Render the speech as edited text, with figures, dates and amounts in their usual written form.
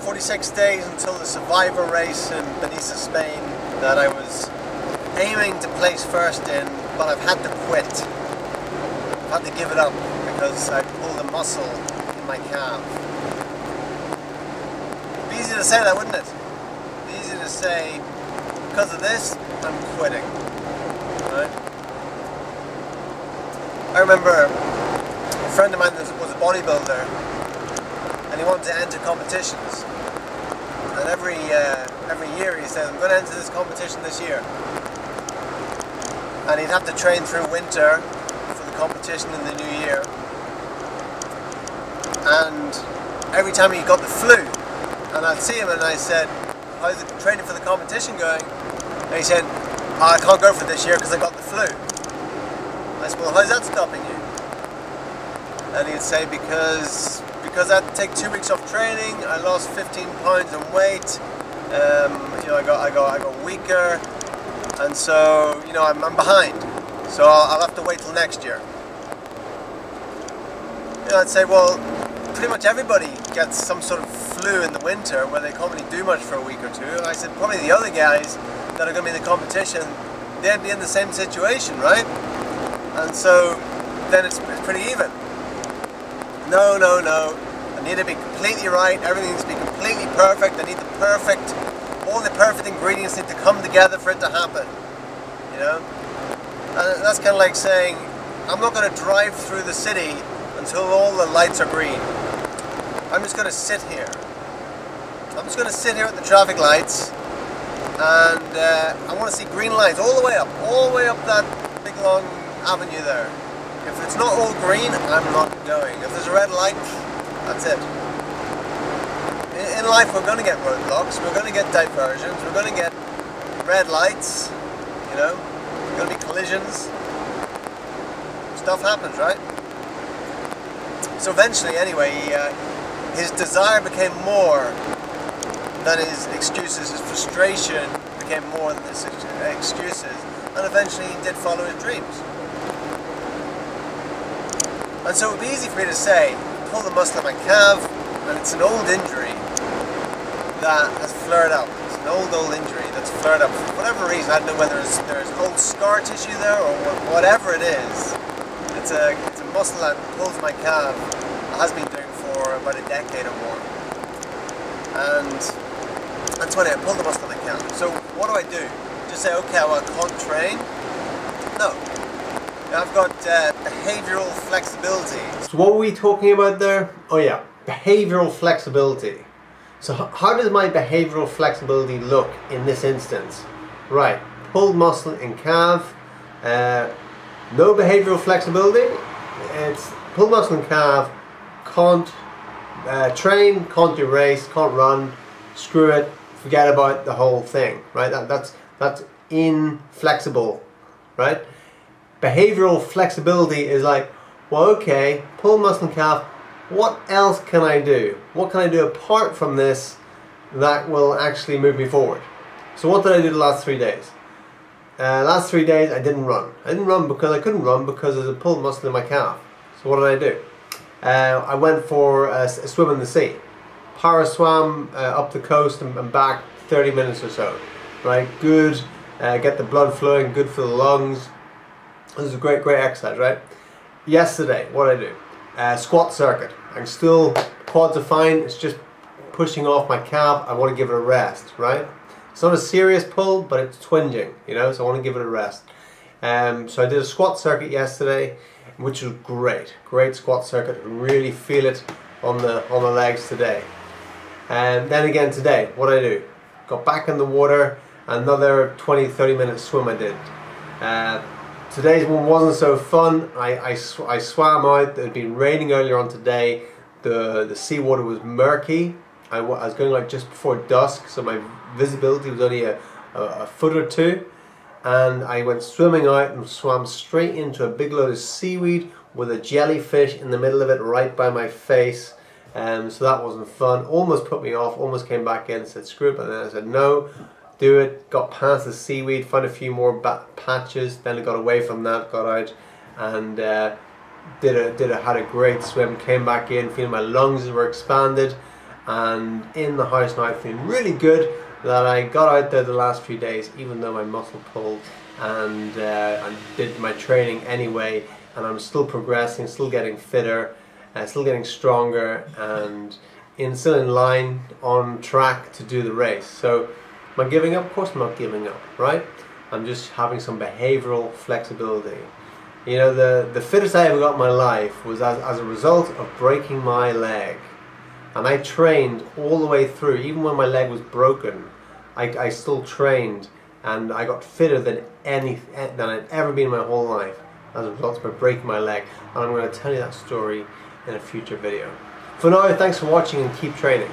46 days until the Survivor race in Benissa, Spain, that I was aiming to place first in, but I've had to quit. I've had to give it up because I pulled a muscle in my calf. It'd be easy to say that, wouldn't it? It'd be easy to say, because of this, I'm quitting. Right? I remember a friend of mine was a bodybuilder, and he wanted to enter competitions. And every year he said, I'm going to enter this competition this year. And he'd have to train through winter for the competition in the new year. And every time he got the flu, and I'd see him and I said, how's the training for the competition going? And he said, oh, I can't go for this year because I got the flu. I said, well, how's that stopping you? And he'd say, because I had to take 2 weeks off training, I lost 15 pounds in weight, you know, I got weaker, and so, you know, I'm behind, so I'll have to wait till next year. You know, I'd say, well, pretty much everybody gets some sort of flu in the winter where they can't really do much for a week or two. I said, probably the other guys that are going to be in the competition, they'd be in the same situation, right? And so then it's pretty even. No. I need to be completely right. Everything needs to be completely perfect. I need all the perfect ingredients need to come together for it to happen. You know? And that's kind of like saying, I'm not going to drive through the city until all the lights are green. I'm just going to sit here. I'm just going to sit here at the traffic lights, and I want to see green lights all the way up that big long avenue there. If it's not all green, I'm not going. If there's a red light, that's it. In life, we're going to get roadblocks, we're going to get diversions, we're going to get red lights, you know, there's going to be collisions. Stuff happens, right? So eventually, anyway, his desire became more than his excuses. His frustration became more than his excuses, and eventually he did follow his dreams. And so it would be easy for me to say, pull the muscle in my calf, and it's an old injury that has flared up. It's an old injury that's flared up for whatever reason. I don't know whether there's old scar tissue there or whatever it is. It's a muscle that pulls my calf. It has been doing for about a decade or more. And that's when I pull the muscle in my calf. So what do? Just say, okay, well, I can't train? No. I've got behavioural flexibility. So what were we talking about there? Oh yeah, behavioural flexibility. So how does my behavioural flexibility look in this instance? Right, pulled muscle in calf, no behavioural flexibility. It's pulled muscle in calf, can't train, can't do race, can't run, screw it, forget about the whole thing, right? That's inflexible, right? Behavioral flexibility is like, well, okay, pull muscle and calf, what else can I do? What can I do apart from this that will actually move me forward? So what did I do the last 3 days? Last 3 days I didn't run. I didn't run because I couldn't run because there's a pulled muscle in my calf. So what did I do? I went for a swim in the sea. Power swam up the coast and back 30 minutes or so. Right, good, get the blood flowing, good for the lungs. This is a great exercise, right? Yesterday, what did I do? Squat circuit. I'm still, quads are fine, it's just pushing off my calf. I want to give it a rest, right? It's not a serious pull, but it's twinging, you know, so I want to give it a rest. So I did a squat circuit yesterday, which was great squat circuit. I really feel it on the legs today. And then again today, what did I do? Got back in the water, another 20-30 minute swim I did. Today's one wasn't so fun. I swam out. It had been raining earlier on today. The seawater was murky. I was going like just before dusk, so my visibility was only a foot or two. And I went swimming out and swam straight into a big load of seaweed with a jellyfish in the middle of it right by my face. So that wasn't fun. Almost put me off, almost came back in and said screw it, but then I said no, do it. Got past the seaweed, found a few more patches, then I got away from that, got out and had a great swim, came back in, feeling my lungs were expanded, and in the house now, feeling really good that I got out there the last few days, even though my muscle pulled, and I did my training anyway, and I'm still progressing, still getting fitter, still getting stronger, and still in line, on track to do the race. So am I giving up? Of course I'm not giving up, right? I'm just having some behavioral flexibility. You know, the fittest I ever got in my life was as a result of breaking my leg. And I trained all the way through, even when my leg was broken. I still trained, and I got fitter than I'd ever been in my whole life as a result of breaking my leg. And I'm going to tell you that story in a future video. For now, thanks for watching and keep training.